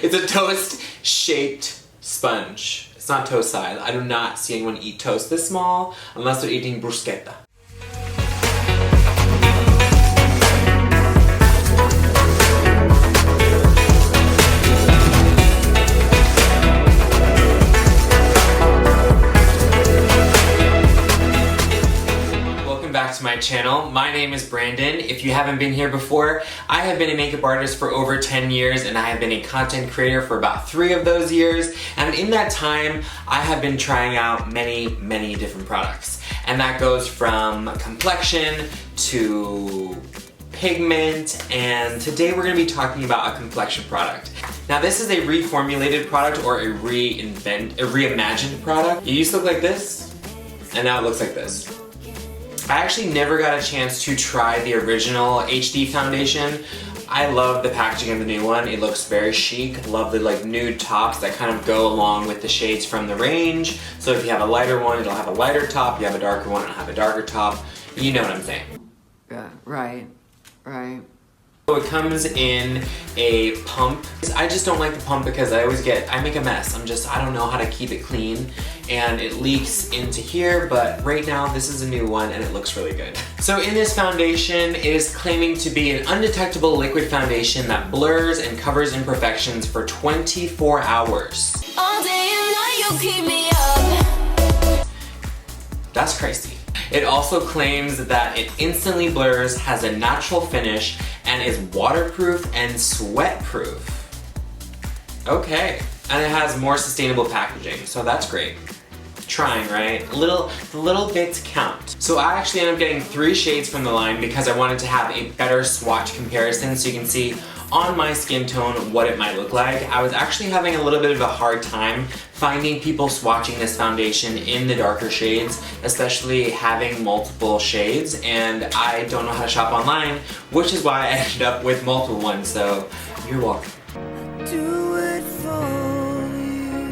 It's a toast-shaped sponge. It's not toast size. I do not see anyone eat toast this small unless they're eating bruschetta. Back to my channel. My name is Brandon. If you haven't been here before, I have been a makeup artist for over 10 years and I have been a content creator for about 3 of those years, and in that time I have been trying out many different products, and that goes from complexion to pigment, and today we're going to be talking about a complexion product. Now this is a reformulated product or a reimagined product. It used to look like this and now it looks like this. I actually never got a chance to try the original HD foundation. I love the packaging of the new one. It looks very chic. Love the like nude tops that kind of go along with the shades from the range. So if you have a lighter one, it'll have a lighter top. You have a darker one, it'll have a darker top. You know what I'm saying. Yeah, right. So it comes in a pump. I just don't like the pump because I make a mess. I don't know how to keep it clean and it leaks into here, but right now this is a new one and it looks really good. So in this foundation, it is claiming to be an undetectable liquid foundation that blurs and covers imperfections for 24 hours. All day and night you keep me up. That's crazy. It also claims that it instantly blurs, has a natural finish, and is waterproof and sweat-proof. Okay, and it has more sustainable packaging, so that's great. Trying, right? The little bits count. So I actually ended up getting 3 shades from the line because I wanted to have a better swatch comparison so you can see on my skin tone what it might look like. I was actually having a little bit of a hard time finding people swatching this foundation in the darker shades, especially having multiple shades, and I don't know how to shop online, which is why I ended up with multiple ones, so you're welcome. Do it for you.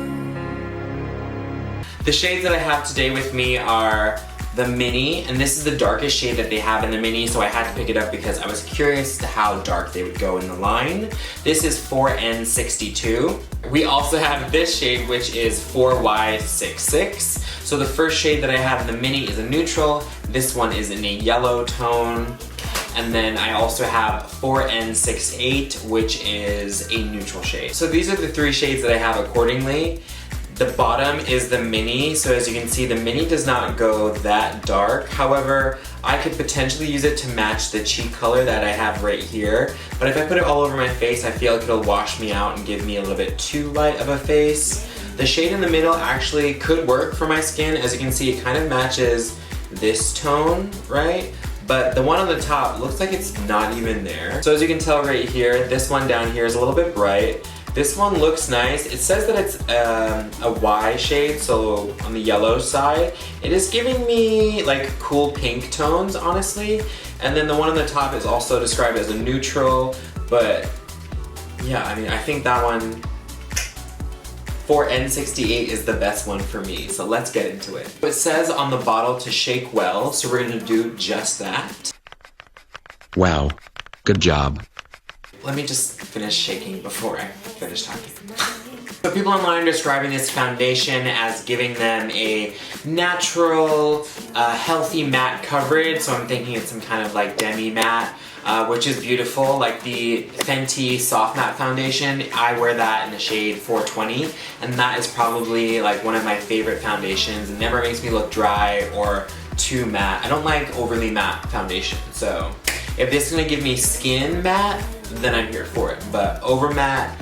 The shades that I have today with me are the Mini, and this is the darkest shade that they have in the Mini, so I had to pick it up because I was curious to how dark they would go in the line. This is 4N62. We also have this shade, which is 4Y66. So the first shade that I have in the Mini is a neutral, this one is in a yellow tone, and then I also have 4N68, which is a neutral shade. So these are the 3 shades that I have accordingly. The bottom is the Mini, so as you can see the Mini does not go that dark. However, I could potentially use it to match the cheek color that I have right here. But if I put it all over my face, I feel like it'll wash me out and give me a little bit too light of a face. The shade in the middle actually could work for my skin. As you can see, it kind of matches this tone, right? But the one on the top looks like it's not even there. So as you can tell right here, this one down here is a little bit bright. This one looks nice. It says that it's a Y shade, so on the yellow side. It is giving me like cool pink tones, honestly. And then the one on the top is also described as a neutral, but yeah, I mean, I think that one, 4N68 is the best one for me, so let's get into it. It says on the bottle to shake well, so we're gonna do just that. Wow, good job. Let me just finish shaking before I finish talking. So people online are describing this foundation as giving them a natural, healthy matte coverage. So I'm thinking it's some kind of like demi matte, which is beautiful. Like the Fenty Soft Matte Foundation, I wear that in the shade 420, and that is probably like one of my favorite foundations. It never makes me look dry or too matte. I don't like overly matte foundation, so if this is gonna give me skin matte, then I'm here for it, but over matte,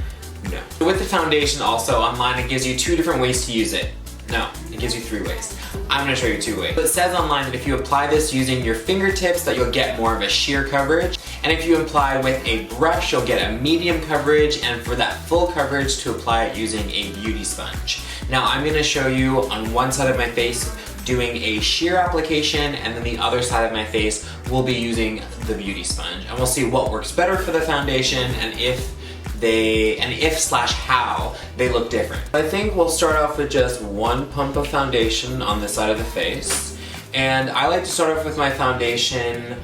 no. With the foundation also, online it gives you 2 different ways to use it. No, it gives you 3 ways. I'm gonna show you 2 ways. It says online that if you apply this using your fingertips that you'll get more of a sheer coverage, and if you apply with a brush you'll get a medium coverage, and for that full coverage to apply it using a beauty sponge. Now I'm gonna show you on one side of my face doing a sheer application, and then the other side of my face will be using the beauty sponge, and we'll see what works better for the foundation and if how they look different. I think we'll start off with just 1 pump of foundation on this side of the face, and I like to start off with my foundation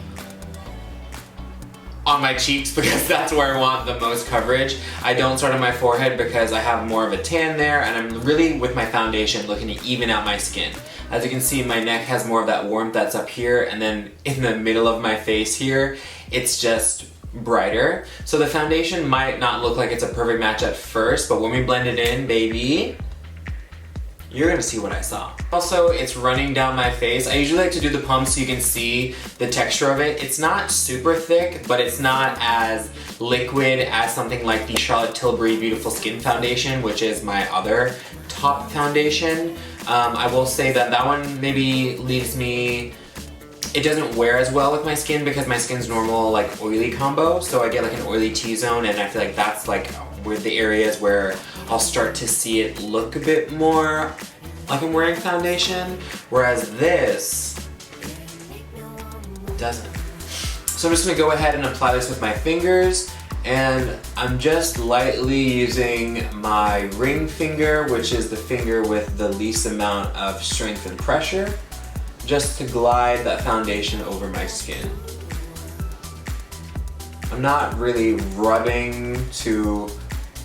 on my cheeks because that's where I want the most coverage. I don't start on my forehead because I have more of a tan there, and I'm really, with my foundation, looking to even out my skin. As you can see, my neck has more of that warmth that's up here, and then in the middle of my face here, it's just brighter. So the foundation might not look like it's a perfect match at first, but when we blend it in, baby, you're gonna see what I saw. Also, it's running down my face. I usually like to do the pump so you can see the texture of it. It's not super thick, but it's not as liquid as something like the Charlotte Tilbury Beautiful Skin Foundation, which is my other top foundation. I will say that that one maybe leaves me, it doesn't wear as well with my skin because my skin's normal like oily combo, so I get like an oily T-zone, and I feel like that's like where the areas where I'll start to see it look a bit more like I'm wearing foundation, whereas this doesn't. So I'm just gonna go ahead and apply this with my fingers, and I'm just lightly using my ring finger, which is the finger with the least amount of strength and pressure, just to glide that foundation over my skin. I'm not really rubbing to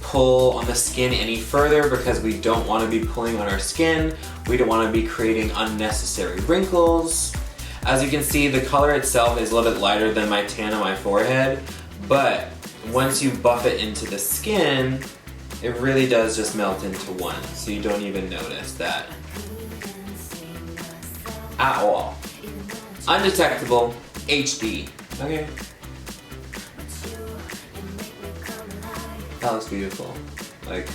pull on the skin any further because we don't want to be pulling on our skin. We don't want to be creating unnecessary wrinkles. As you can see, the color itself is a little bit lighter than my tan on my forehead, but once you buff it into the skin, it really does just melt into one, so you don't even notice that at all. Undetectable, HD, okay? That looks beautiful. Like,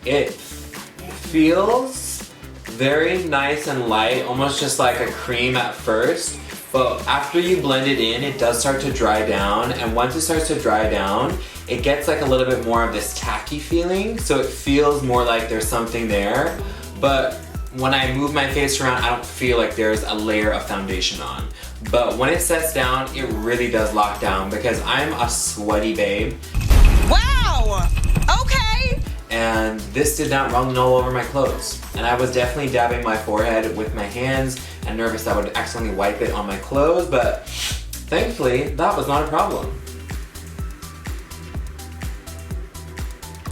it feels very nice and light, almost just like a cream at first, but after you blend it in, it does start to dry down, and once it starts to dry down, it gets like a little bit more of this tacky feeling, so it feels more like there's something there, but when I move my face around, I don't feel like there's a layer of foundation on. But when it sets down, it really does lock down because I'm a sweaty babe. Wow! Okay! And this did not run all over my clothes. And I was definitely dabbing my forehead with my hands and nervous I would accidentally wipe it on my clothes, but thankfully, that was not a problem.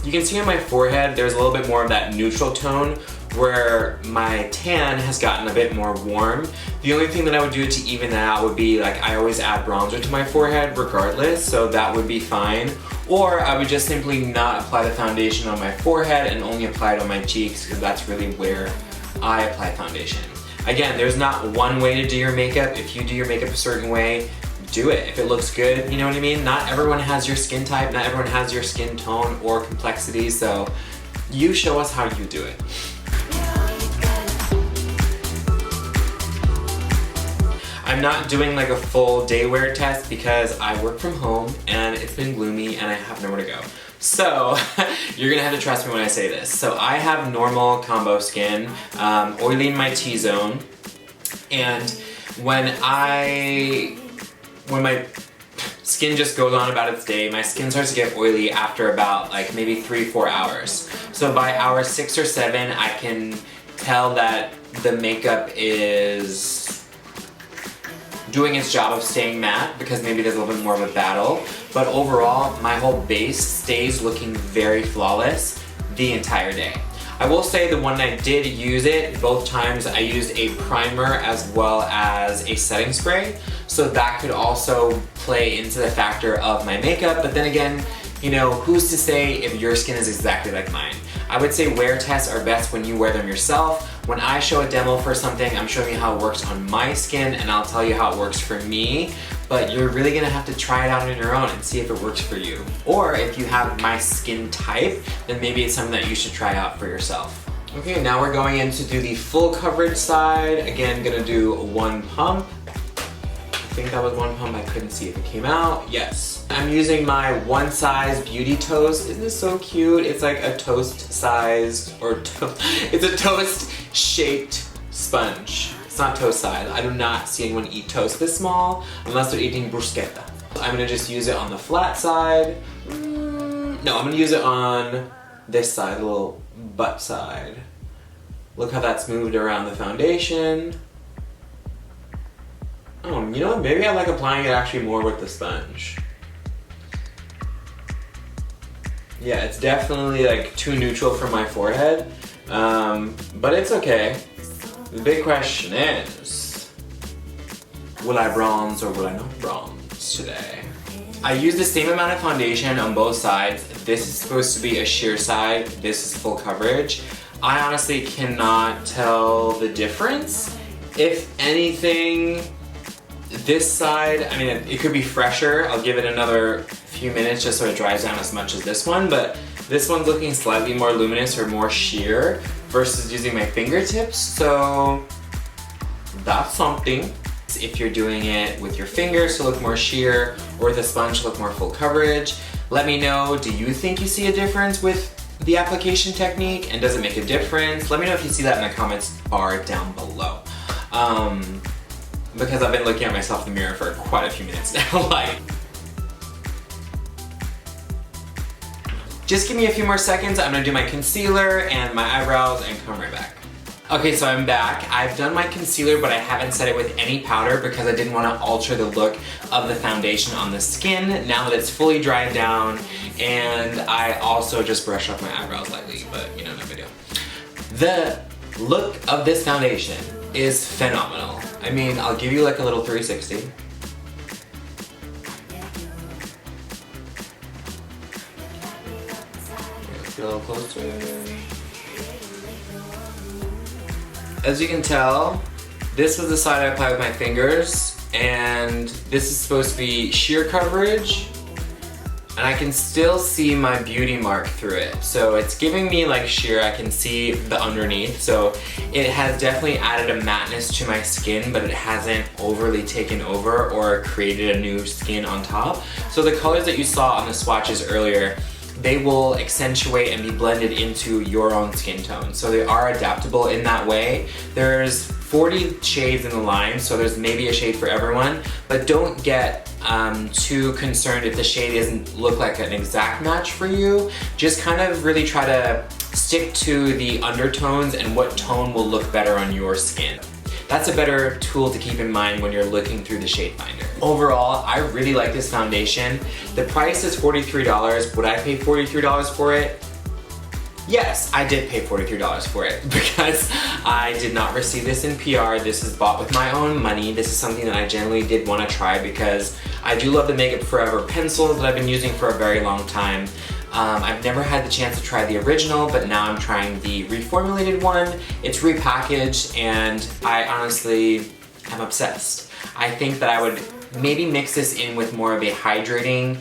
You can see on my forehead, there's a little bit more of that neutral tone where my tan has gotten a bit more warm. The only thing that I would do to even that out would be like, I always add bronzer to my forehead regardless, so that would be fine. Or I would just simply not apply the foundation on my forehead and only apply it on my cheeks because that's really where I apply foundation. Again, there's not one way to do your makeup. If you do your makeup a certain way, do it. If it looks good, you know what I mean? Not everyone has your skin type, not everyone has your skin tone or complexity, so you show us how you do it. I'm not doing like a full day wear test because I work from home and it's been gloomy and I have nowhere to go. So you're gonna have to trust me when I say this. So I have normal combo skin, oily in my T-zone, and when my skin just goes on about its day, my skin starts to get oily after about like maybe 3-4 hours. So by hour 6 or 7, I can tell that the makeup is doing its job of staying matte because maybe there's a little bit more of a battle, but overall my whole base stays looking very flawless the entire day. I will say the one I did use it, both times I used a primer as well as a setting spray, so that could also play into the factor of my makeup, but then again, you know, who's to say if your skin is exactly like mine? I would say wear tests are best when you wear them yourself. When I show a demo for something, I'm showing you how it works on my skin and I'll tell you how it works for me, but you're really gonna have to try it out on your own and see if it works for you. Or if you have my skin type, then maybe it's something that you should try out for yourself. Okay, now we're going in to do the full coverage side. Again, gonna do one pump. I think that was one pump, I couldn't see if it came out. Yes. I'm using my One Size Beauty Toast. Isn't this so cute? It's like a toast sized, or it's a toast shaped sponge. It's not toast size. I do not see anyone eat toast this small unless they're eating bruschetta. I'm gonna just use it on the flat side. No, I'm gonna use it on this side, the little butt side. Look how that's moved around the foundation. Oh, you know what? Maybe I like applying it actually more with the sponge. Yeah, it's definitely like too neutral for my forehead, but it's okay. The big question is, will I bronze or will I not bronze today? I use the same amount of foundation on both sides. This is supposed to be a sheer side, this is full coverage. I honestly cannot tell the difference. If anything, this side, I mean, it could be fresher. I'll give it another few minutes just so it dries down as much as this one, but this one's looking slightly more luminous or more sheer versus using my fingertips, so that's something. If you're doing it with your fingers to look more sheer or with a sponge to look more full coverage, let me know, do you think you see a difference with the application technique, and does it make a difference? Let me know if you see that in the comments bar down below. Because I've been looking at myself in the mirror for quite a few minutes now. Like, just give me a few more seconds. I'm gonna do my concealer and my eyebrows and come right back. Okay, so I'm back. I've done my concealer, but I haven't set it with any powder because I didn't want to alter the look of the foundation on the skin now that it's fully dried down, and I also just brushed up my eyebrows lightly, but you know, no big deal. The look of this foundation is phenomenal. I mean, I'll give you like a little 360. Let's get a little closer. As you can tell, this was the side I applied with my fingers, and this is supposed to be sheer coverage, and I can still see my beauty mark through it. So it's giving me like sheer, I can see the underneath, so it has definitely added a matteness to my skin, but it hasn't overly taken over or created a new skin on top. So the colors that you saw on the swatches earlier, they will accentuate and be blended into your own skin tone. So they are adaptable in that way. There's 40 shades in the line, so there's maybe a shade for everyone, but don't get too concerned if the shade doesn't look like an exact match for you. Just kind of really try to stick to the undertones and what tone will look better on your skin. That's a better tool to keep in mind when you're looking through the shade finder. Overall, I really like this foundation. The price is $43. Would I pay $43 for it? Yes, I did pay $43 for it because I did not receive this in PR. This is bought with my own money. This is something that I generally did want to try because I do love the Makeup Forever pencils that I've been using for a very long time. I've never had the chance to try the original, but now I'm trying the reformulated one. It's repackaged, and I honestly am obsessed. I think that I would maybe mix this in with more of a hydrating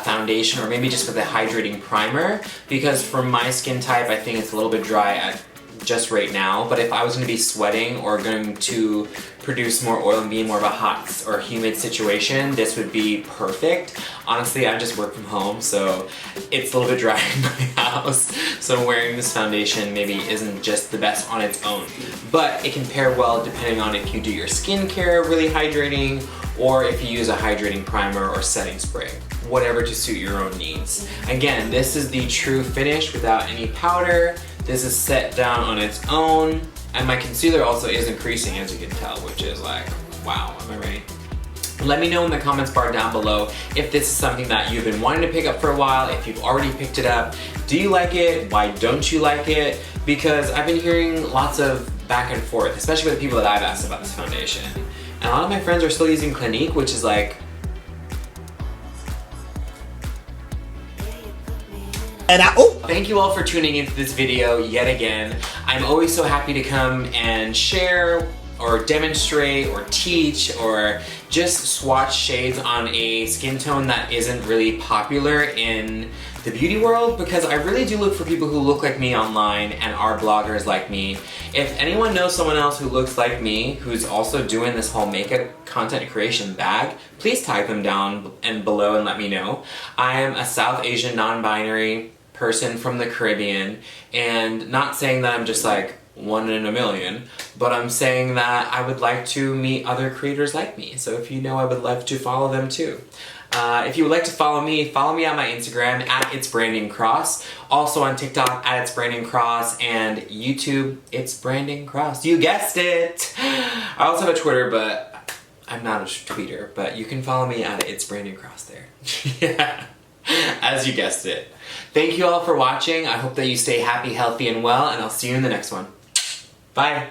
foundation, or maybe just with a hydrating primer, because for my skin type, I think it's a little bit dry at just right now, but if I was going to be sweating or going to produce more oil and be in more of a hot or humid situation, this would be perfect. Honestly, I just work from home, so it's a little bit dry in my house, so wearing this foundation maybe isn't just the best on its own. But it can pair well depending on if you do your skincare really hydrating, or if you use a hydrating primer or setting spray. Whatever to suit your own needs. Again, this is the true finish without any powder. This is set down on its own, and my concealer also is increasing, as you can tell, which is like, wow, am I ready? Let me know in the comments bar down below if this is something that you've been wanting to pick up for a while, if you've already picked it up. Do you like it? Why don't you like it? Because I've been hearing lots of back and forth, especially with the people that I've asked about this foundation. And a lot of my friends are still using Clinique, which is like, thank you all for tuning into this video yet again. I'm always so happy to come and share or demonstrate or teach or just swatch shades on a skin tone that isn't really popular in the beauty world, because I really do look for people who look like me online and are bloggers like me. If anyone knows someone else who looks like me, who's also doing this whole makeup content creation bag, please tag them down and below and let me know. I am a South Asian non-binary person from the Caribbean, and not saying that I'm just like one in a million, but I'm saying that I would like to meet other creators like me. So if you know, I would love to follow them too. If you would like to follow me on my Instagram at ITSBRANDYNCROSS, also on TikTok at ITSBRANDYNCROSS, and YouTube, ITSBRANDYNCROSS. You guessed it! I also have a Twitter, but I'm not a tweeter, but you can follow me at ITSBRANDYNCROSS there. Yeah, as you guessed it. Thank you all for watching. I hope that you stay happy, healthy, and well, and I'll see you in the next one. Bye.